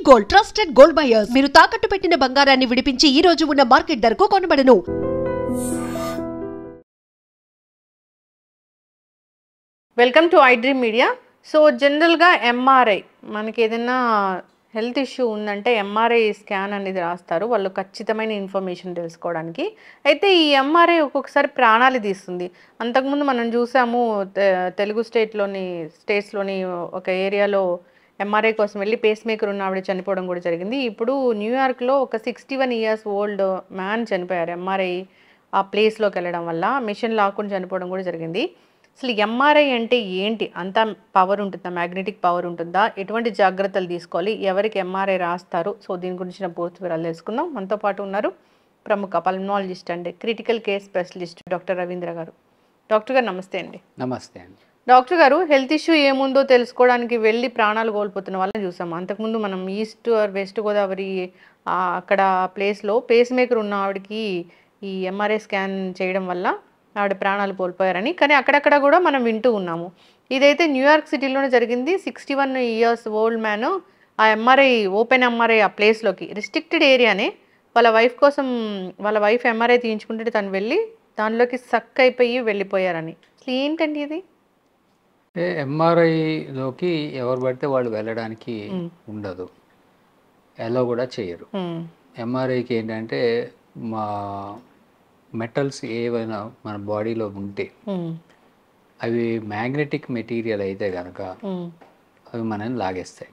Gold trusted gold buyers. మీరు తాకట్టు పెట్టిన బంగారాన్ని విడిపించి ఈ రోజు ఉన్న మార్కెట్ ధరకు కొనబడను. Welcome to iDream media. So జనరల్గా ఎంఆర్ఐ మనకి ఏదైనా హెల్త్ ఇష్యూ ఉందంటే ఎంఆర్ఐ స్కాన్ అనేది రాస్తారు వాళ్ళు ఖచ్చితమైన ఇన్ఫర్మేషన్ తెలుసుకోవడానికి. అయితే ఈ ఎంఆర్ఐ ఒక్కొక్కసారి ప్రాణాలు తీస్తుంది. అంతకుముందు మనం చూసాము తెలుగు స్టేట్స్లోని ఒక ఏరియాలో ఎంఆర్ఐ కోసం వెళ్ళి పేస్ మేకర్ ఉన్న ఆవిడ చనిపోవడం కూడా జరిగింది. ఇప్పుడు న్యూయార్క్లో ఒక 61 years ఓల్డ్ మ్యాన్ చనిపోయారు ఎంఆర్ఐ ఆ ప్లేస్లోకి వెళ్ళడం వల్ల. మిషన్ లాక్కుని చనిపోవడం కూడా జరిగింది. అసలు ఎంఆర్ఐ అంటే ఏంటి? అంత పవర్ ఉంటుందా? మ్యాగ్నెటిక్ పవర్ ఉంటుందా? ఎటువంటి జాగ్రత్తలు తీసుకోవాలి? ఎవరికి ఎంఆర్ఐ రాస్తారు? సో దీని గురించిన పూర్తి వివరాలు తెలుసుకుందాం. మనతో పాటు ఉన్నారు ప్రముఖ పల్మనాలజిస్ట్ అండి, critical care specialist doctor Ravindra గారు. డాక్టర్ గారు నమస్తే అండి. నమస్తే అండి. డాక్టర్ గారు, హెల్త్ ఇష్యూ ఏముందో తెలుసుకోవడానికి వెళ్ళి ప్రాణాలు కోల్పోతున్న వాళ్ళని చూసాము. అంతకుముందు మనం ఈస్ట్ ఆర్ వెస్ట్ గోదావరి అక్కడ ప్లేస్లో పేస్ మేకర్ ఉన్న ఆవిడకి ఈ ఎంఆర్ఐ స్కాన్ చేయడం వల్ల ఆవిడ ప్రాణాలు కోల్పోయారని. కానీ అక్కడక్కడ కూడా మనం వింటూ ఉన్నాము. ఇదైతే న్యూయార్క్ సిటీలోనే జరిగింది. 61 years ఓల్డ్ మ్యాన్ ఆ ఎంఆర్ఐ ఓపెన్ ఎంఆర్ఐ ఆ ప్లేస్లోకి రిస్ట్రిక్టెడ్ ఏరియానే వాళ్ళ వైఫ్ ఎంఆర్ఐ తీయించుకుంటే తను వెళ్ళి దానిలోకి సక్ అయిపోయి వెళ్ళిపోయారని. అసలు ఏంటండి ఇది? ఎంఆర్ఐలోకి ఎవరు పడితే వాళ్ళు వెళ్ళడానికి ఉండదు, ఎలా కూడా చేయరు. ఎంఆర్ఐకి ఏంటంటే మా మెటల్స్ ఏవైనా మన బాడీలో ఉంటే అవి మ్యాగ్నెటిక్ మెటీరియల్ అయితే కనుక అవి మనల్ని లాగేస్తాయి.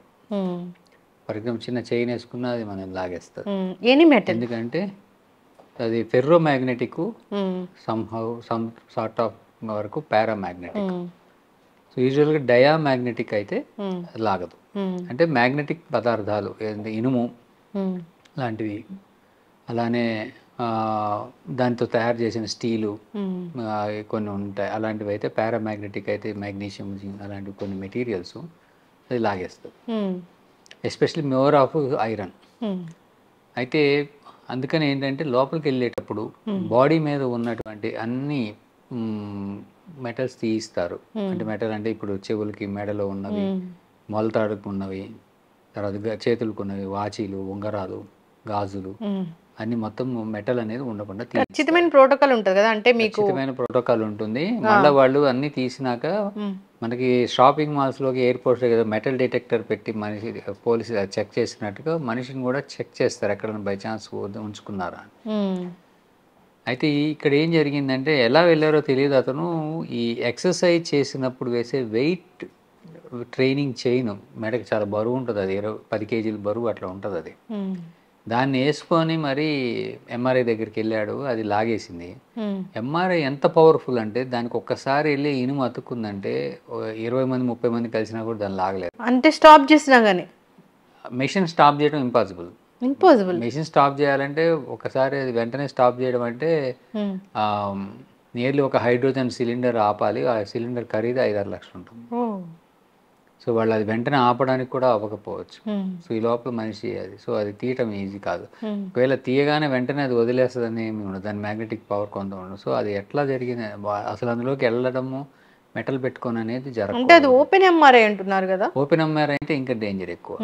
ఫర్ ఎగ్జాంపుల్ చిన్న చైన్ వేసుకున్నా అది మనల్ని లాగేస్తుంది. ఎందుకంటే అది ferro magnetic, some sort of వరకు పారామ్యాగ్నెటిక్. సో యూజువల్గా డయామ్యాగ్నెటిక్ అయితే లాగదు. అంటే మ్యాగ్నెటిక్ పదార్థాలు ఇనుము లాంటివి, అలానే దాంతో తయారు చేసిన స్టీలు కొన్ని ఉంటాయి. అలాంటివి అయితే పారామ్యాగ్నెటిక్ అయితే మ్యాగ్నీషియం అలాంటివి కొన్ని మెటీరియల్స్ అది లాగేస్తుంది. Especially more of iron. అయితే అందుకని ఏంటంటే లోపలికి వెళ్ళేటప్పుడు బాడీ మీద ఉన్నటువంటి అన్ని మెటల్స్ తీయిస్తారు. అంటే మెటల్ అంటే ఇప్పుడు చెవులకి మెడలో ఉన్నవి, మొలతాడుకు ఉన్నవి, తర్వాత చేతులకు ఉన్నవి, వాచీలు, ఉంగరాలు, గాజులు అన్ని మొత్తం మెటల్ అనేది ఉండకుండా ఖచ్చితమైన ప్రోటోకాల్ ఉంటుంది కదా. అంటే మీకు ఖచ్చితమైన ప్రోటోకాల్ ఉంటుంది. మళ్ళీ వాళ్ళు అన్ని తీసినాక మనకి షాపింగ్ మాల్స్ లోకి ఎయిర్పోర్ట్స్ కదా మెటల్ డిటెక్టర్ పెట్టి మనిషి పోలీసు చెక్ చేసినట్టుగా మనిషిని కూడా చెక్ చేస్తారు ఎక్కడైనా బై ఛాన్స్ ఉంచుకున్నారా. అయితే ఇక్కడ ఏం జరిగిందంటే ఎలా వెళ్ళారో తెలియదు. అతను ఈ ఎక్సర్సైజ్ చేసినప్పుడు వేసే వెయిట్ ట్రైనింగ్ చైన్ మెడకి చాలా బరువు ఉంటుంది, అది 10 kg బరువు అట్లా ఉంటుంది. అది దాన్ని వేసుకొని మరి ఎంఆర్ఐ దగ్గరికి వెళ్ళాడు, అది లాగేసింది. ఎంఆర్ఐ ఎంత పవర్ఫుల్ అంటే దానికి ఒక్కసారి వెళ్ళి ఇనుము అతుక్కుందంటే 20 మంది 30 మంది కలిసినా కూడా దాన్ని లాగలేదు. అంటే స్టాప్ చేసినా కానీ మెషిన్ స్టాప్ చేయడం ఇంపాసిబుల్. మెషిన్ స్టాప్ చేయాలంటే ఒకసారి అది వెంటనే స్టాప్ చేయడం అంటే నియర్లీ ఒక హైడ్రోజన్ సిలిండర్ ఆపాలి. ఆ సిలిండర్ ఖరీదు 5-6 లక్షలు ఉంటుంది. సో వాళ్ళు అది వెంటనే ఆపడానికి కూడా అవ్వకపోవచ్చు. సో ఈ లోపల మనిషి అది, సో అది తీయటం ఈజీ కాదు. ఒకవేళ తీయగానే వెంటనే అది వదిలేస్తుందని ఏమి ఉండదు, దాని మ్యాగ్నెటిక్ పవర్ కొంత ఉండదు. సో అది ఎట్లా జరిగింది అసలు అందులోకి వెళ్ళడము మెటల్ పెట్టుకొని అనేది జరగదు. ఓపెన్ ఎంఆర్ఐ అంటున్నారు కదా. ఓపెన్ ఎంఆర్ఐ అంటే ఇంకా డేంజర్ ఎక్కువ.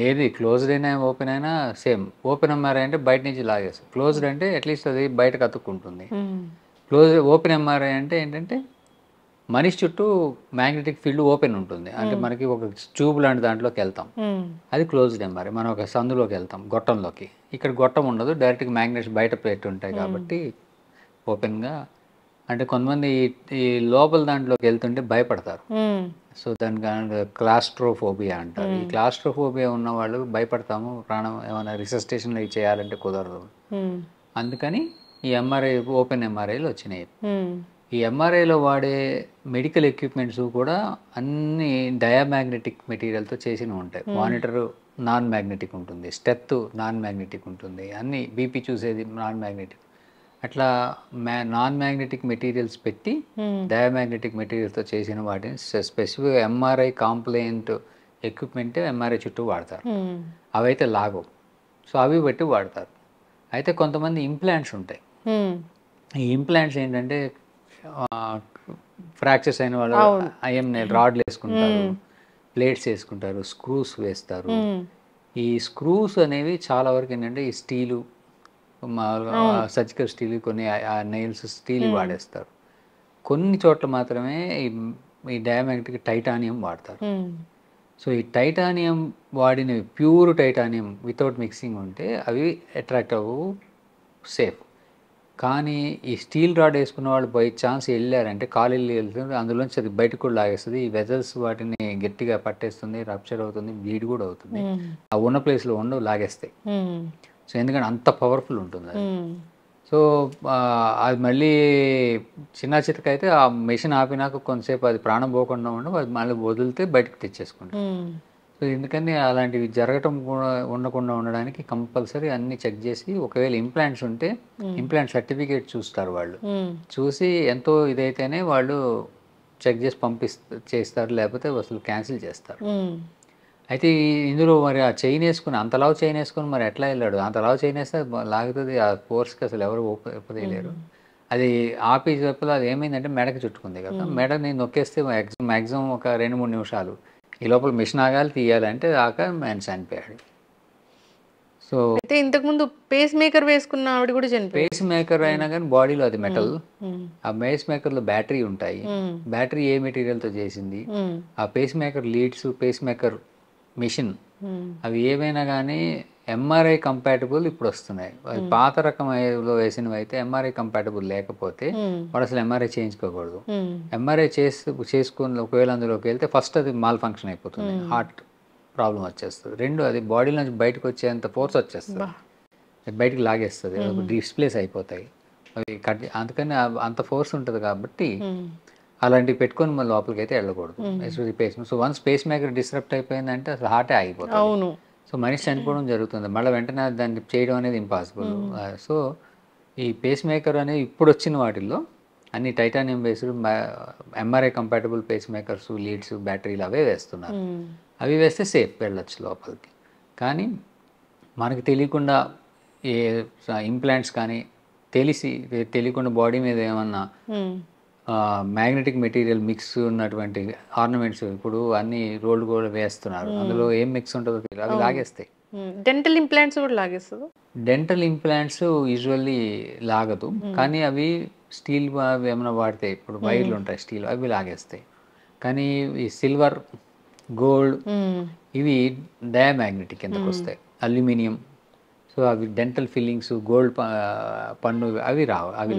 ఏది క్లోజ్డ్ అయినా ఓపెన్ అయినా సేమ్. ఓపెన్ ఎంఆర్ఐ అంటే బయట నుంచి లాగేస్తుంది, క్లోజ్డ్ అంటే అట్లీస్ట్ అది బయటకు అతుక్కుంటుంది. ఓపెన్ ఎంఆర్ఐ అంటే ఏంటంటే మనిషి చుట్టూ మ్యాగ్నెటిక్ ఫీల్డ్ ఓపెన్ ఉంటుంది. అంటే మనకి ఒక ట్యూబ్ లాంటి దాంట్లోకి వెళ్తాం, అది క్లోజ్డ్ ఎంఆర్ఐ. మనం ఒక సందులోకి వెళ్తాం గొట్టంలోకి, ఇక్కడ గొట్టం ఉండదు, డైరెక్ట్గా మ్యాగ్నెట్స్ బయట పెట్టి ఉంటాయి కాబట్టి ఓపెన్గా. అంటే కొంతమంది ఈ లోపల దాంట్లోకి వెళ్తుంటే భయపడతారు. సో దానికి క్లాస్ట్రోఫోబియా అంటారు. ఈ క్లాస్ట్రోఫోబియా ఉన్న వాళ్ళు భయపడతాము, ప్రాణం ఏమైనా రిసస్టేషన్లో చేయాలంటే కుదరదు. అందుకని ఈ ఎంఆర్ఐ ఓపెన్ ఎంఆర్ఐలు వచ్చినాయి. ఈ ఎంఆర్ఐలో వాడే మెడికల్ ఎక్విప్మెంట్స్ కూడా అన్ని డయామ్యాగ్నెటిక్ మెటీరియల్తో చేసినవి ఉంటాయి. మానిటర్ నాన్ మ్యాగ్నెటిక్ ఉంటుంది, స్టెత్ నాన్ మ్యాగ్నెటిక్ ఉంటుంది, అన్ని బీపీ చూసేది నాన్ మ్యాగ్నెటిక్. అట్లా నాన్ మ్యాగ్నెటిక్ మెటీరియల్స్ పెట్టి డయామ్యాగ్నెటిక్ మెటీరియల్స్తో చేసిన వాటిని specific MRI complaint equipment MRI చుట్టూ వాడతారు. అవైతే లాగవు, సో అవి పెట్టి వాడతారు. అయితే కొంతమంది ఇంప్లాంట్స్ ఉంటాయి. ఈ ఇంప్లాంట్స్ ఏంటంటే ఫ్రాక్చర్స్ అయిన వాళ్ళు ఐఎం రాడ్లు వేసుకుంటారు, ప్లేట్స్ వేసుకుంటారు, స్క్రూస్ వేస్తారు. ఈ స్క్రూస్ అనేవి చాలా వరకు ఏంటంటే ఈ స్టీలు, మామూలుగా సర్జికల్ స్టీల్, కొన్ని నెయిల్స్ స్టీల్ వాడేస్తారు. కొన్ని చోట్ల మాత్రమే ఈ డయామాగ్నెటిక్ టైటానియం వాడతారు. సో ఈ టైటానియం వాడినవి ప్యూర్ టైటానియం వితౌట్ మిక్సింగ్ ఉంటే అవి అట్రాక్ట్ అవ్వవు, సేఫ్. కానీ ఈ స్టీల్ రాడ్ వేసుకున్న వాళ్ళు బై ఛాన్స్ వెళ్ళారంటే కాలు వెళ్తుంది, అందులోంచి అది బయటకు కూడా లాగేస్తుంది. ఈ వెజల్స్ వాటిని గట్టిగా పట్టేస్తుంది, రప్చర్ అవుతుంది, బ్లీడ్ కూడా అవుతుంది. ఆ ఉన్న ప్లేస్లో ఉండవు, లాగేస్తాయి. సో ఎందుకంటే అంత పవర్ఫుల్ ఉంటుంది అది. సో అది మళ్ళీ చిన్న చితక అయితే ఆ మెషిన్ ఆపినాక కొంతసేపు అది ప్రాణం పోకుండా ఉండవు, అది మళ్ళీ వదిలితే బయటకు తెచ్చేసుకుంటాం. సో ఎందుకని అలాంటివి జరగటం కూడా ఉండకుండా ఉండడానికి కంపల్సరీ అన్ని చెక్ చేసి, ఒకవేళ ఇంప్లాంట్స్ ఉంటే ఇంప్లాంట్ సర్టిఫికేట్ చూస్తారు వాళ్ళు. చూసి ఎంతో ఇదైతేనే వాళ్ళు చెక్ చేసి చేస్తారు, లేకపోతే అసలు క్యాన్సిల్ చేస్తారు. అయితే ఇందులో మరి ఆ చైన్ వేసుకుని, అంతలావు చైన్ వేసుకుని మరి ఎట్లా వెళ్ళాడు? అంతలావు చైన్ వేస్తే లాగుతుంది, ఆ ఫోర్స్కి అసలు ఎవరు ఒప్పదేయలేరు. అది ఆపి చెప్పలో అది ఏమైందంటే మెడకి చుట్టుకుంది కదా, మెడని నొక్కేస్తే మ్యాక్సిమం ఒక 2-3 నిమిషాలు. ఈ లోపల మిషన్ ఆగాలి, తీయాలంటే ఆక ఆయన చనిపోయాడు. సో అయితే ఇంతకుముందు పేస్ మేకర్ వేసుకున్న ఆవిడ కూడా చనిపోయింది. పేస్ మేకర్ అయినా కానీ బాడీలో అది మెటల్. ఆ పేస్ మేకర్లో బ్యాటరీ ఉంటాయి. బ్యాటరీ ఏ మెటీరియల్తో చేసింది, ఆ pacemaker leads, pacemaker machine, అవి ఏవైనా కానీ ఎంఆర్ఐ కంపాటబుల్ ఇప్పుడు వస్తున్నాయి. అది పాత రకంలో వేసినవి అయితే ఎంఆర్ఐ కంపాటబుల్ లేకపోతే వాడు అసలు ఎంఆర్ఐ చేయించుకోకూడదు. ఎంఆర్ఐ చేసుకుని ఒకవేళ అందులోకి వెళ్తే ఫస్ట్ అది మాల్ ఫంక్షన్ అయిపోతుంది, హార్ట్ ప్రాబ్లం వచ్చేస్తుంది. రెండు, అది బాడీ నుంచి బయటకు వచ్చేంత ఫోర్స్ వచ్చేస్తుంది, బయటకు లాగేస్తుంది, డిస్ప్లేస్ అయిపోతాయి అవి అందుకని అంత ఫోర్స్ ఉంటుంది కాబట్టి అలాంటివి పెట్టుకొని మళ్ళీ లోపలికి అయితే వెళ్ళకూడదు, especially pace. So once pacemaker disturb అయిపోయిందంటే అసలు హార్టే ఆగిపోతుంది. సో మనిషి చనిపోవడం జరుగుతుంది, మళ్ళీ వెంటనే దాన్ని చేయడం అనేది ఇంపాసిబుల్. సో ఈ పేస్ మేకర్ అనేది ఇప్పుడు వచ్చిన వాటిల్లో అన్ని titanium based MRI compatible pacemakers, leads, బ్యాటరీలు అవే వేస్తున్నారు. అవి వేస్తే సేఫ్, వెళ్ళొచ్చు లోపలికి. కానీ మనకు తెలియకుండా ఏ ఇంప్లాంట్స్ కానీ తెలియకుండా బాడీ మీద ఏమన్నా మ్యాగ్నెటిక్ మెటీరియల్ మిక్స్ ఉన్నటువంటి ఆర్నమెంట్స్ ఇప్పుడు అన్ని రోల్డ్ కూడా వేస్తున్నారు. అందులో ఏం మిక్స్ ఉంటుందో అవి లాగేస్తాయి. డెంటల్ ఇంప్లాంట్స్ కూడా లాగేస్తుంది. డెంటల్ ఇంప్లాంట్స్ యూజువల్లీ లాగదు, కానీ అవి స్టీల్ ఏమైనా వాడితే, ఇప్పుడు వైర్లు ఉంటాయి స్టీల్, అవి లాగేస్తాయి. కానీ ఈ సిల్వర్, గోల్డ్ ఇవి డయామాగ్నెటిక్ కిందకు వస్తాయి, అల్యూమినియం. సో అవి డెంటల్ ఫిల్లింగ్స్, గోల్డ్ పన్ను అవి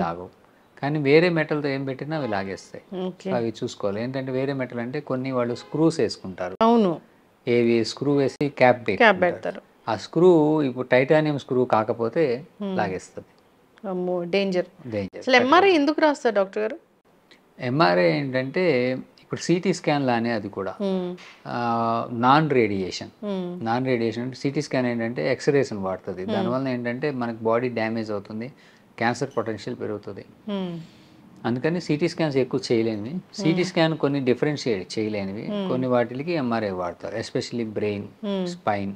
లాగవు. కానీ వేరే మెటల్తో ఏం పెట్టినా అవి లాగేస్తాయి. అవి చూసుకోవాలి. ఏంటంటే వేరే మెటల్ అంటే కొన్ని వాళ్ళు స్క్రూస్ వేసుకుంటారు. అవును, ఏవి స్క్రూ వేసి క్యాప్ పెడతారు. ఆ స్క్రూ ఇప్పుడు టైటానియం స్క్రూ కాకపోతే లాగేస్తుంది. డేంజర్. అసలు ఎంఆర్ఐ ఎందుకు రాస్తారు డాక్టర్ గారు? ఎంఆర్ఐ ఏంటంటే ఇప్పుడు సిటీ స్కాన్ లానే అది కూడా నాన్ రేడియేషన్ అంటే సిటీ స్కాన్ ఏంటంటే ఎక్స్రేస్ని వాడుతుంది. దానివల్ల ఏంటంటే మనకి బాడీ డ్యామేజ్ అవుతుంది, క్యాన్సర్ పొటెన్షియల్ పెరుగుతుంది. అందుకని సిటీ స్కాన్స్ ఎక్కువ చేయలేనివి, సిటీ స్కాన్ కొన్ని డిఫరెన్షియేట్ చేయలేనివి, కొన్ని వాటికి ఎంఆర్ఐ వాడతారు. Especially brain, spine,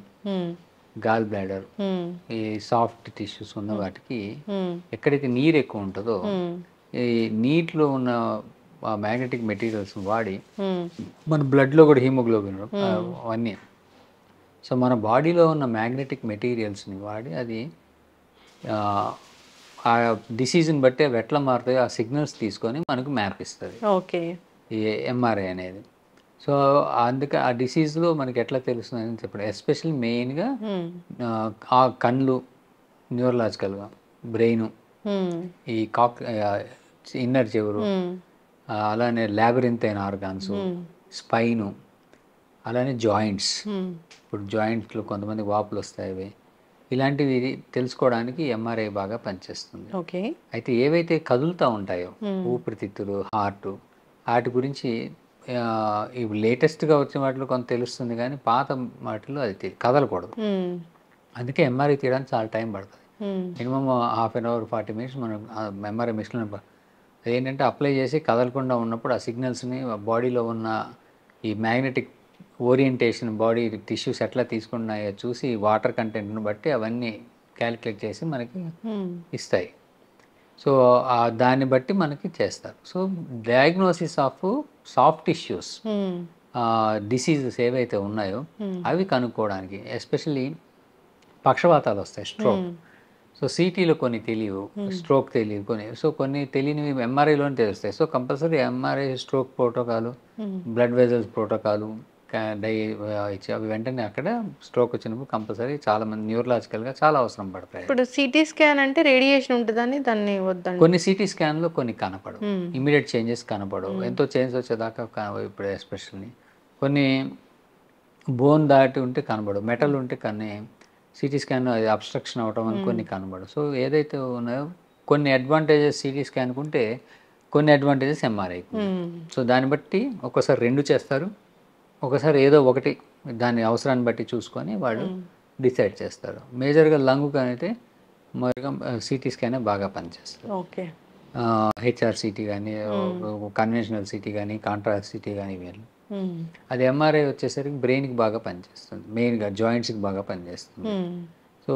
gall bladder, ఈ సాఫ్ట్ టిష్యూస్ ఉన్న వాటికి ఎక్కడైతే నీరు ఎక్కువ ఉంటుందో ఈ నీటిలో ఉన్న మ్యాగ్నెటిక్ మెటీరియల్స్ వాడి మన బ్లడ్లో కూడా హీమోగ్లోబిన్ అవన్నీ, సో మన బాడీలో ఉన్న మ్యాగ్నెటిక్ మెటీరియల్స్ని వాడి అది ఆ డిసీజ్ని బట్టి అవి ఎట్లా మారుతాయో ఆ సిగ్నల్స్ తీసుకొని మనకు మ్యాప్ ఇస్తుంది ఈ ఎంఆర్ఐ అనేది. సో అందుకే ఆ డిసీజ్లో మనకి ఎట్లా తెలుస్తుంది అని చెప్పడం, ఎస్పెషల్లీ మెయిన్గా ఆ కళ్ళు, న్యూరలాజికల్గా బ్రెయిన్, ఈ ఇన్నర్ చెవులు, అలానే ల్యాబరింత్ అయిన ఆర్గాన్స్, స్పైను, అలానే జాయింట్స్. ఇప్పుడు జాయింట్స్లో కొంతమంది వాపులు వస్తాయి, ఇలాంటివి తెలుసుకోవడానికి ఎంఆర్ఐ బాగా పనిచేస్తుంది. అయితే ఏవైతే కదులుతూ ఉంటాయో ఊపిరితిత్తులు, హార్ట్, వాటి గురించి ఇవి లేటెస్ట్గా వచ్చిన వాటిలో కొంత తెలుస్తుంది, కానీ పాత వాటిలో అది కదలకూడదు. అందుకే ఎంఆర్ఐ తీయడానికి చాలా టైం పడుతుంది. Minimum half an hour 40 minutes మనం ఎంఆర్ఐ మిషన్ అదేంటంటే అప్లై చేసి కదలకుండా ఉన్నప్పుడు ఆ సిగ్నల్స్ని బాడీలో ఉన్న ఈ మ్యాగ్నెటిక్ ఓరియంటేషన్, బాడీ టిష్యూస్ ఎట్లా తీసుకున్నాయో చూసి వాటర్ కంటెంట్ని బట్టి అవన్నీ క్యాలిక్యులేట్ చేసి మనకి ఇస్తాయి. సో దాన్ని బట్టి మనకి చేస్తారు. So diagnosis of soft tissues, diseases ఏవైతే ఉన్నాయో అవి కనుక్కోవడానికి, ఎస్పెషల్లీ పక్షవాతాలు వస్తాయి, స్ట్రోక్. సో సిటీలో కొన్ని తెలియవు, స్ట్రోక్ తెలియదు కొన్ని, సో కొన్ని తెలియనివి ఎంఆర్ఐలోనే తెలుస్తాయి. So compulsory MRI stroke protocol, blood vessels protocol ఇచ్చి అవి వెంటనే అక్కడ స్ట్రోక్ వచ్చినప్పుడు కంపల్సరీ చాలా మంది న్యూరలాజికల్గా చాలా అవసరం పడతాయి. ఇప్పుడు సిటీ స్కాన్ అంటే రేడియేషన్ ఉంటుందని దాన్ని వద్దండి. కొన్ని సిటీ స్కాన్లో కొన్ని కనపడవు, ఇమీడియట్ చేంజెస్ కనపడవు, ఎంతో చేంజ్ వచ్చేదాకా ఇప్పుడు ఎస్పెషల్లీ కొన్ని బోన్ దాటి ఉంటే కనబడవు, మెటల్ ఉంటే కానీ సిటీ స్కాన్ అది అబ్స్ట్రక్షన్ అవటం అని కొన్ని కనబడవు. సో ఏదైతే ఉన్నాయో కొన్ని అడ్వాంటేజెస్ సిటీ స్కాన్కి ఉంటే కొన్ని అడ్వాంటేజెస్ ఎంఆర్ఐకి. సో దాన్ని బట్టి ఒక్కోసారి రెండు చేస్తారు, ఒకసారి ఏదో ఒకటి దాని అవసరాన్ని బట్టి చూసుకొని వాళ్ళు డిసైడ్ చేస్తారు. మేజర్గా లంగ్ అయితే సిటీ స్కానే బాగా పనిచేస్తారు. ఓకే, హెచ్ఆర్సిటీ కానీ, కన్వెన్షనల్ సిటీ కానీ, కాంట్రాస్ట్ సిటీ కానీ వీళ్ళు. అది ఎంఆర్ఐ వచ్చేసరికి బ్రెయిన్కి బాగా పనిచేస్తుంది, మెయిన్గా జాయింట్స్కి బాగా పనిచేస్తుంది. సో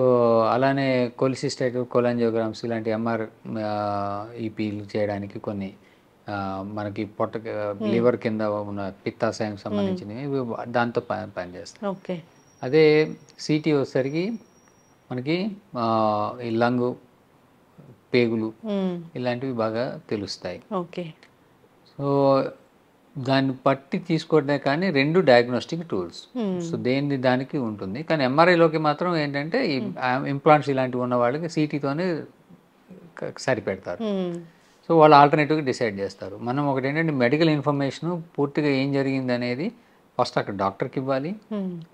అలానే కొలిసిస్టైట్, కొలాంజియోగ్రామ్స్ ఇలాంటి ఈపీలు చేయడానికి కొన్ని మనకి పొట్ట లివర్ కింద ఉన్న పిత్తాశయానికి సంబంధించినవి దాంతో పనిచేస్తాయి. ఓకే, అదే సిటీ వచ్చేసరికి మనకి ఈ లంగు, పేగులు ఇలాంటివి బాగా తెలుస్తాయి. ఓకే, సో దాన్ని బట్టి తీసుకోవడమే కానీ రెండు డయాగ్నోస్టిక్ టూల్స్. సో దేని దానికి ఉంటుంది. కానీ ఎంఆర్ఐలోకి మాత్రం ఏంటంటే ఈ ఇంప్లాంట్స్ ఇలాంటివి ఉన్న వాళ్ళకి సిటీతోనే సరిపెడతారు. సో వాళ్ళు ఆల్టర్నేటివ్గా డిసైడ్ చేస్తారు. మనం ఒకటి ఏంటంటే మెడికల్ ఇన్ఫర్మేషన్ పూర్తిగా ఏం జరిగింది అనేది ఫస్ట్ అక్కడ డాక్టర్కి ఇవ్వాలి.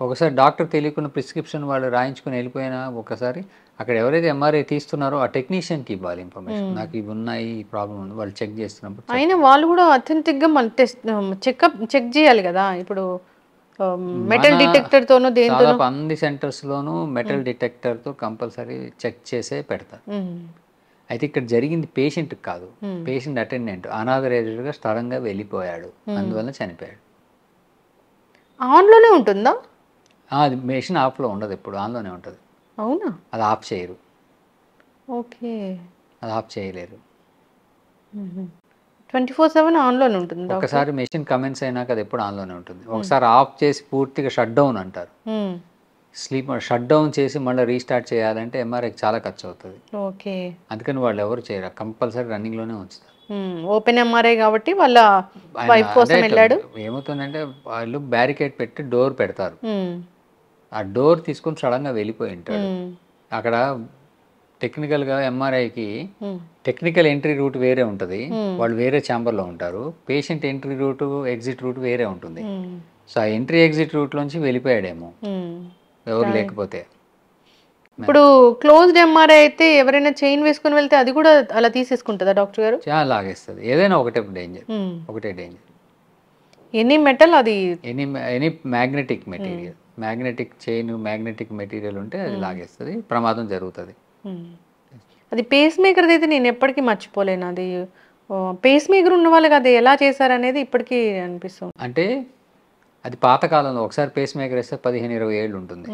ఒకసారి డాక్టర్ తెలియకుండా ప్రిస్క్రిప్షన్ వాళ్ళు రాయించుకొని వెళ్ళిపోయినా ఒకసారి అక్కడ ఎవరైతే ఎంఆర్ఐ తీస్తున్నారో ఆ టెక్నీషియన్కి ఇవ్వాలి ఇన్ఫర్మేషన్, నాకు ఇవి ఉన్నాయి, ఈ ప్రాబ్లం ఉంది, వాళ్ళు చెక్ చేస్తున్నప్పుడు. అయినా వాళ్ళు కూడా అథెంటిక్గా మళ్ళీ చెక్ చేయాలి కదా. ఇప్పుడు మెటల్ డిటెక్టర్ తోనో దేంతో అన్ని సెంటర్స్లోనూ మెటల్ డిటెక్టర్తో కంపల్సరీ చెక్ చేసే పెడతారు. అయితే ఇక్కడ జరిగింది పేషెంట్కి కాదు, పేషెంట్ అటెండెంట్ అనాథరైజ్డ్గా సడన్గా వెళ్ళిపోయాడు, అందువల్ల చనిపోయాడు. ఆన్లోనే ఉంటుందా? అది మెషిన్ ఆఫ్లో ఉండదు, ఎప్పుడు ఆన్లోనే ఉంటుంది. అవునా? అది ఆఫ్ చేయరు. ఓకే, అది ఆఫ్ చేయలేరు. 24/7 ఆన్లోనే ఉంటుంది. ఒకసారి మెషిన్ కమెంట్స్ అయినాక అది ఎప్పుడు ఆన్లోనే ఉంటుంది. ఒకసారి ఆఫ్ చేసి పూర్తిగా షట్ డౌన్ అంటారు. స్లీప్ షట్ డౌన్ చేసి మళ్ళీ రీస్టార్ట్ చేయాలంటే ఎంఆర్ఐకి చాలా ఖర్చు అవుతుంది. ఓకే, అందుకని వాళ్ళు ఎవరు చేయరు, కంపల్సరీ రన్నింగ్లోనే ఉంచుతారు. ఓపెన్ ఎంఆర్ఐ కాబట్టి వాళ్ళ వైఫ్ కోసం వెళ్ళాడు. ఏమవుతుందంటే వాళ్ళు బ్యారికేడ్ పెట్టి డోర్ పెడతారు, ఆ డోర్ తీసుకొని సడన్గా వెళ్ళిపోయి ఉంటాడు. అక్కడ టెక్నికల్గా ఎంఆర్ఐకి టెక్నికల్ ఎంట్రీ రూట్ వేరే ఉంటుంది, వాళ్ళు వేరే ఛాంబర్లో ఉంటారు. Patient entry route, exit route వేరే ఉంటుంది. సో ఆ ఎంట్రీ ఎగ్జిట్ రూట్లోంచి వెళ్ళిపోయాడేమో ఎవరు లేకపోతే. ఇప్పుడు క్లోజ్డ్ ఎంఆర్ఐ అయితే ఎవరైనా చైన్ వేసుకుని వెళ్తే అది కూడా అలా తీసేసుకుంటుందా డాక్టర్ గారు? చాలా లాగేస్తుంది, ఏదైనా ఒకటే డేంజర్, ఒకటే డేంజర్. ఎనీ మెటల్, అది any magnetic material, magnetic chain, magnetic material ఉంటే అది లాగేస్తుంది, ప్రమాదం జరుగుతుంది. అది పేస్ మేకర్ అయితే నేను ఎప్పటికీ మర్చిపోలేను. అది పేస్ మేకర్ ఉన్న వాళ్ళకి అది ఎలా చేశారనేది ఇప్పటికీ అనిపిస్తుంది. అంటే అది పాతకాలంలో ఒకసారి పేస్ మేకర్ వేస్తే 15-20 ఏళ్ళు ఉంటుంది.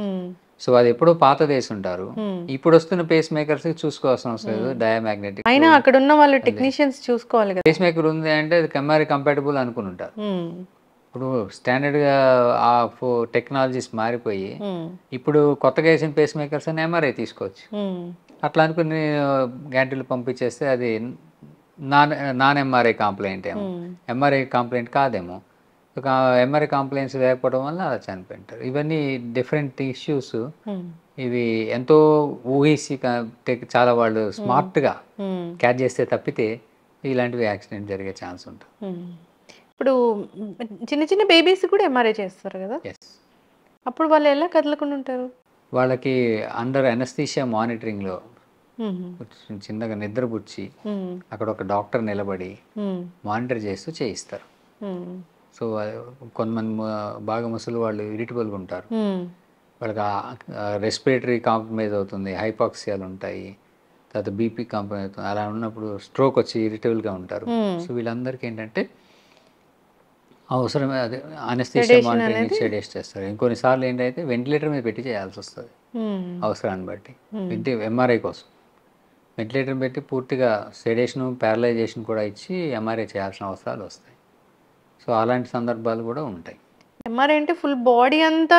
సో అది ఎప్పుడో పాత వేసి ఉంటారు. ఇప్పుడు వస్తున్న పేస్ మేకర్స్ చూసుకోవాల్సిన అవసరం లేదు, డయామాగ్నెటిక్. అయినా అక్కడ ఉన్న వాళ్ళు టెక్నీషియన్స్ చూసుకోవాలి కదా. పేస్ మేకర్ ఉంది అంటే అది ఎంఆర్ఐ కంపాటబుల్ అనుకుని ఉంటారు. ఇప్పుడు స్టాండర్డ్గా ఆ టెక్నాలజీస్ మారిపోయి ఇప్పుడు కొత్తగా వేసిన పేస్ మేకర్స్ అని ఎంఆర్ఐ తీసుకోవచ్చు. అట్లా అనుకుని గ్యాంటీలు పంపించేస్తే అది నాన్ ఎంఆర్ఐ కాంప్లైంట్ ఏమో, ఎంఆర్ఐ కాంప్లైంట్ కాదేమో. ఎంఆర్ఐ కాంప్లైంట్స్ లేకపోవడం వల్ల అలా చనిపోయింటారు. ఇవన్నీ డిఫరెంట్ ఇష్యూస్. ఇవి ఎంతో ఊహిసి చాలా వాళ్ళు స్మార్ట్గా క్యాచ్ చేస్తే తప్పితే ఇలాంటివి యాక్సిడెంట్ జరిగే ఛాన్స్ ఉంటుంది. ఇప్పుడు చిన్న చిన్న బేబీస్ కూడా ఎంఆర్ఐ చేస్తారు కదా. ఎస్. అప్పుడు వాళ్ళు ఎలా కదలకుండా ఉంటారు? వాళ్ళకి అండర్ అనస్థీషియా మానిటరింగ్లో చిన్నగా నిద్రపుచ్చి అక్కడ ఒక డాక్టర్ నిలబడి మానిటర్ చేస్తూ చేయిస్తారు. సో కొంతమంది బాగా ముసలి వాళ్ళు ఇరిటబుల్గా ఉంటారు, వాళ్ళకి రెస్పిరేటరీ కాంప్రమైజ్ అవుతుంది, హైపాక్సియాలు ఉంటాయి, తర్వాత బీపీ కాంప్రమైజ్ అవుతుంది. అలా ఉన్నప్పుడు స్ట్రోక్ వచ్చి ఇరిటబుల్గా ఉంటారు. సో వీళ్ళందరికీ ఏంటంటే అవసరమే అదే అనస్థీషియా మానిటరింగ్ సెడేట్ చేస్తారు. ఇంకొన్నిసార్లు ఏంటంటే వెంటిలేటర్ మీద పెట్టి చేయాల్సి వస్తుంది అవసరాన్ని బట్టి. ఎంఆర్ఐ కోసం వెంటిలేటర్ పెట్టి పూర్తిగా సెడేషను, ప్యారలైజేషన్ కూడా ఇచ్చి ఎంఆర్ఐ చేయాల్సిన అవసరాలు వస్తాయి. సో అలాంటి సందర్భాలు కూడా ఉంటాయి. ఎంఆర్ఐ అంటే ఫుల్ బాడీ అంతా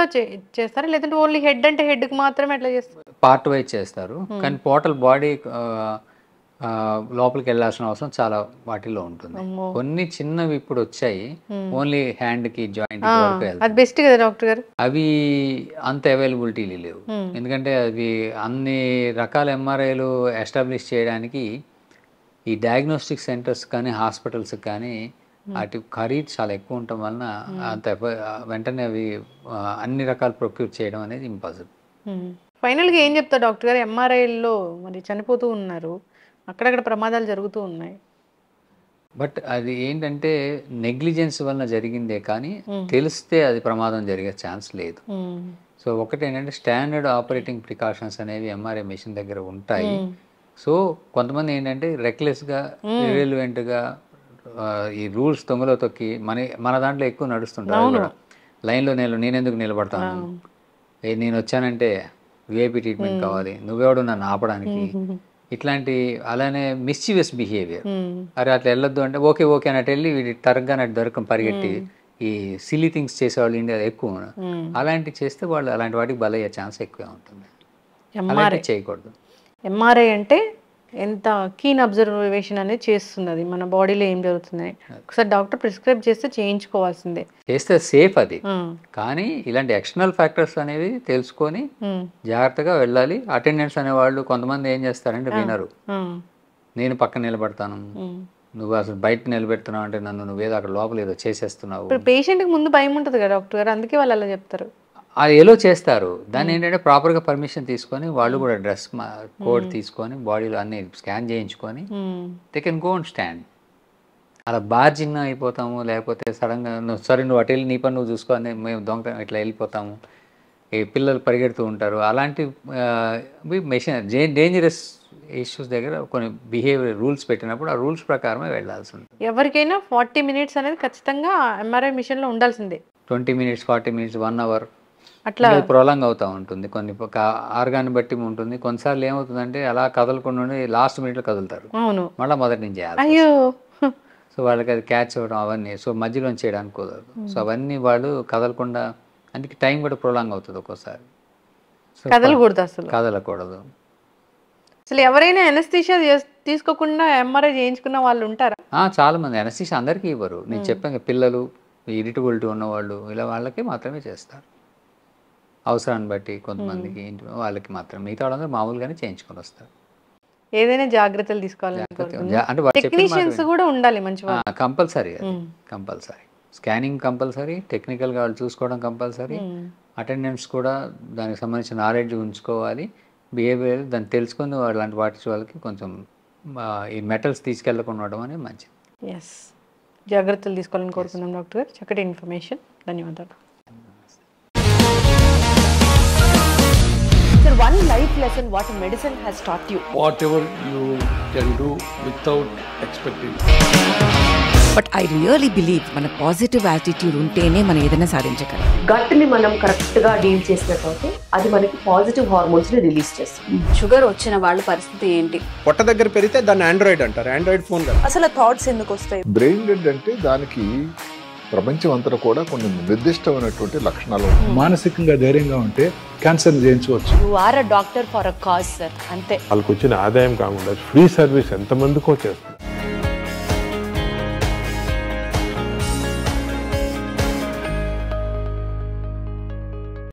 చేస్తారా, లేదంటే ఓన్లీ హెడ్ అంటే హెడ్కి మాత్రమే అట్లా చేస్తారు? పార్ట్ వైజ్ చేస్తారు, కానీ టోటల్ బాడీ లోపలికి వెళ్ళాల్సిన అవసరం చాలా వాటిలో ఉంటుంది. కొన్ని చిన్నవి ఇప్పుడు వచ్చాయి, ఓన్లీ హ్యాండ్కి జాయింట్ వరకు వెళ్తాయి. అది బెస్ట్ కదా డాక్టర్ గారు? అవి అంత అవైలబిలిటీ లేవు, ఎందుకంటే అవి అన్ని రకాల ఎంఆర్ఐలు ఎస్టాబ్లిష్ చేయడానికి ఈ డయాగ్నోస్టిక్ సెంటర్స్ కానీ హాస్పిటల్స్ కానీ వాటి ఖరీదు చాలా ఎక్కువ ఉండటం వలన అంత వెంటనే అవి అన్ని రకాలు ప్రొక్యూర్ చేయడం అనేది ఇంపాసిబుల్. ఫైనల్గా ఏం చెప్తారు డాక్టర్ గారు? ఎంఆర్ఐలో మరి చనిపోతూ ఉన్నారు, అక్కడక్కడ ప్రమాదాలు జరుగుతూ ఉన్నాయి. బట్ అది ఏంటంటే నెగ్లిజెన్స్ వలన జరిగిందే కానీ తెలిస్తే అది ప్రమాదం జరిగే ఛాన్స్ లేదు. సో ఒకటి ఏంటంటే స్టాండర్డ్ ఆపరేటింగ్ ప్రికాషన్స్ అనేవి ఎంఆర్ఐ మెషిన్ దగ్గర ఉంటాయి. సో కొంతమంది ఏంటంటే రెక్లెస్గా ఇర్రెలవెంట్గా ఈ రూల్స్ తొంగలో తొక్కి మన దాంట్లో ఎక్కువ నడుస్తుంటారు. లైన్లో నేనెందుకు నిలబడతాను, నేను వచ్చానంటే విఐపి ట్రీట్మెంట్ కావాలి, నువ్వెవడు నన్ను ఆపడానికి, ఇట్లాంటి అలానే మిస్చీవియస్ బిహేవియర్. అరే అట్లా వెళ్ళొద్దు అంటే ఓకే ఓకే అన్నట్టు వెళ్ళి వీడి తరగ్గా నట్టు దొరకం పరిగెట్టి ఈ సిలీ థింగ్స్ చేసేవాళ్ళు ఇండియాలో ఎక్కువ. అలాంటివి చేస్తే వాళ్ళు అలాంటి వాటికి బలయ్యే ఛాన్స్ ఎక్కువ ఉంటుంది. అలాంటి చేయకూడదు. ఎంఆర్ఐ అంటే ఎంత కీన్ అబ్జర్వేషన్ అనేది చేస్తున్నది, మన బాడీలో ఏం జరుగుతుంది. ఒకసారి డాక్టర్ ప్రిస్క్రైబ్ చేస్తే చేయించుకోవాల్సిందే, చేస్తే సేఫ్ అది. కానీ ఇలాంటి ఎక్స్టర్నల్ ఫ్యాక్టర్స్ అనేవి తెలుసుకొని జాగ్రత్తగా వెళ్ళాలి. అటెండెంట్స్ అనేవాళ్ళు కొంతమంది ఏం చేస్తారంటే వినరు, నేను పక్కన నిలబడతాను, నువ్వు అసలు బయట నిలబెడుతున్నావు అంటే నన్ను నువ్వేదో అక్కడ లోపల ఏదో చేసేస్తున్నావు. పేషెంట్కి ముందు భయం ఉంటుంది కదా డాక్టర్ గారు, అందుకే వాళ్ళు అలా చెప్తారు. అది ఎలో చేస్తారు. దాన్ని ఏంటంటే ప్రాపర్గా పర్మిషన్ తీసుకొని వాళ్ళు కూడా డ్రెస్ కోడ్ తీసుకొని బాడీలో అన్ని స్కాన్ చేయించుకొని they can go and stand. అలా బార్జింగ్ అయిపోతాము, లేకపోతే సడన్గా సరే నువ్వు అటు వెళ్ళి నీ పని నువ్వు చూసుకొని మేము దొంగ ఇట్లా వెళ్ళిపోతాము, ఈ పిల్లలు పరిగెడుతూ ఉంటారు. అలాంటి మెషిన్ డేంజరస్ ఇష్యూస్ దగ్గర కొన్ని బిహేవియర్ రూల్స్ పెట్టినప్పుడు ఆ రూల్స్ ప్రకారమే వెళ్ళాల్సి ఉంటుంది. ఎవరికైనా 40 minutes అనేది ఖచ్చితంగా ఎంఆర్ఐ మిషన్లో ఉండాల్సిందే. 20 minutes, 40 minutes, 1 hour అట్లా ప్రొలాంగ్ అవుతూ ఉంటుంది. కొన్ని ఆర్గాన్ని బట్టి ఉంటుంది. కొన్నిసార్లు ఏమవుతుందంటే అలా కదలకుండా లాస్ట్ మినిట్లో కదులుతారు, మళ్ళీ మొదటి నుంచి చేయాలి. అయ్యో, సో వాళ్ళకి అది క్యాచ్ అవ్వడం అవన్నీ, సో మధ్యలో చేయడానికి కుదరదు. సో అవన్నీ వాళ్ళు కదలకుండా, అందుకే టైం కూడా ప్రొలాంగ్ అవుతుంది ఒక్కోసారి. సో కదలకూడదు, అసలు కదలకూడదు. అసలు ఎవరైనా ఎనస్థీషియా తీసుకోకుండా ఎంఆర్ఐ చేయించుకున్న వాళ్ళు ఉంటారా? చాలా మంది. ఎనస్థీషియా అందరికీ ఇవ్వరు. నేను చెప్పాను, పిల్లలు, ఇరిటబిలిటీ ఉన్నవాళ్ళు, ఇలా వాళ్ళకి మాత్రమే చేస్తారు. అవసరాన్ని బట్టి కొంతమందికి వాళ్ళకి మాత్రం, మిగతా వాళ్ళందరూ మామూలుగానే చేయించుకొని వస్తారు. ఏదైనా జాగ్రత్తలు తీసుకోవాలి అంటే టెక్నీషియన్స్ కూడా ఉండాలి మంచిగా. కంపల్సరీ, కంపల్సరీ స్కానింగ్ కంపల్సరీ, టెక్నికల్గా వాళ్ళు చూసుకోవడం కంపల్సరీ, అటెండెంట్స్ కూడా దానికి సంబంధించిన నాలెడ్జ్ ఉంచుకోవాలి, బిహేవియర్ దాన్ని తెలుసుకొని అలాంటి వాటి వాళ్ళకి కొంచెం ఈ మెటల్స్ తీసుకెళ్ళకుండా ఉండడం అనేది మంచిది. ఎస్, జాగ్రత్తలు తీసుకోవాలని కోరుకుందాం డాక్టర్ గారు. చక్కటి ఇన్ఫర్మేషన్, ధన్యవాదాలు. Sir, one life lesson what medicine has taught you. Whatever you can do without expecting. But I really believe మన పాజిటివ్ యాటిట్యూడ్ ఉంటేనే మనం ఏదైనా సాధించగలం. గట్ని మనం కరెక్ట్గా డీల్ చేసినట్లయితే అది మనకి పాజిటివ్ హార్మోన్స్ని రిలీజ్ చేస్తుంది. షుగర్ వచ్చిన వాళ్ళ పరిస్థితి ఏంటి? పొట్ట దగ్గర పెరిగితే దాన్ని ఆండ్రాయిడ్ అంటారు, ఆండ్రాయిడ్ ఫోన్ కదా. అసలు థాట్స్ ఎందుకు వస్తాయి? బ్రెయిన్ డెడ్ అంటే దానికి ప్రపంచం అంతా కూడా కొన్ని నిర్దిష్టమైనటువంటి లక్షణాలు. మానసికంగా ధైర్యంగా ఉంటే క్యాన్సర్ జయించవచ్చు. You are a doctor for a cause sir, అంతే. వాళ్ళకి వచ్చిన ఆదాయం కాకుండా ఫ్రీ సర్వీస్ ఎంతమందికో చేస్తుంది.